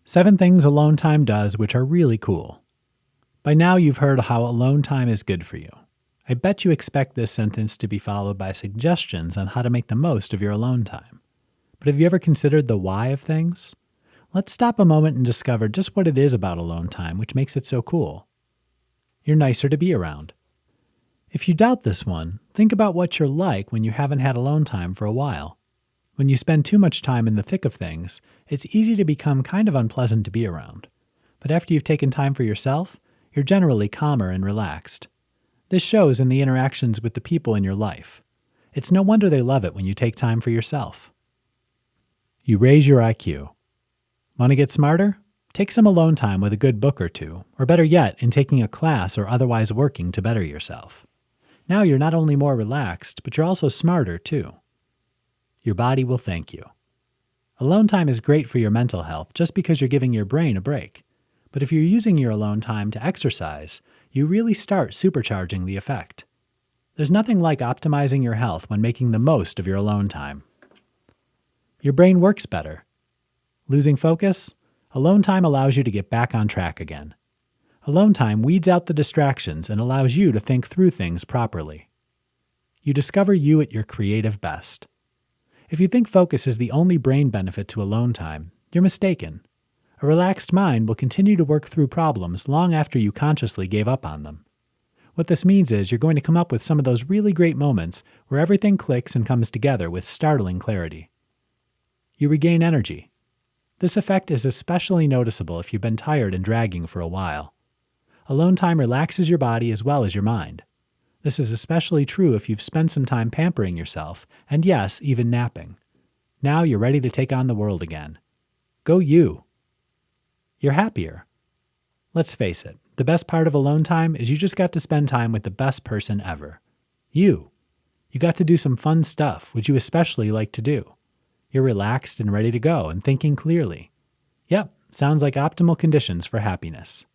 7 things alone time does which are really cool. By now you've heard how alone time is good for you. I bet you expect this sentence to be followed by suggestions on how to make the most of your alone time. But have you ever considered the why of things? Let's stop a moment and discover just what it is about alone time which makes it so cool. You're nicer to be around. If you doubt this one, think about what you're like when you haven't had alone time for a while. When you spend too much time in the thick of things, it's easy to become kind of unpleasant to be around. But after you've taken time for yourself, you're generally calmer and relaxed. This shows in the interactions with the people in your life. It's no wonder they love it when you take time for yourself. You raise your IQ. Want to get smarter? Take some alone time with a good book or two, or better yet, in taking a class or otherwise working to better yourself. Now you're not only more relaxed, but you're also smarter too. Your body will thank you. Alone time is great for your mental health just because you're giving your brain a break. But if you're using your alone time to exercise, you really start supercharging the effect. There's nothing like optimizing your health when making the most of your alone time. Your brain works better. Losing focus? Alone time allows you to get back on track again. Alone time weeds out the distractions and allows you to think through things properly. You discover you at your creative best. If you think focus is the only brain benefit to alone time, you're mistaken. A relaxed mind will continue to work through problems long after you consciously gave up on them. What this means is you're going to come up with some of those really great moments where everything clicks and comes together with startling clarity. You regain energy. This effect is especially noticeable if you've been tired and dragging for a while. Alone time relaxes your body as well as your mind. This is especially true if you've spent some time pampering yourself, and yes, even napping. Now you're ready to take on the world again. Go you! You're happier. Let's face it, the best part of alone time is you just got to spend time with the best person ever. You. You got to do some fun stuff, which you especially like to do. You're relaxed and ready to go and thinking clearly. Yep, sounds like optimal conditions for happiness.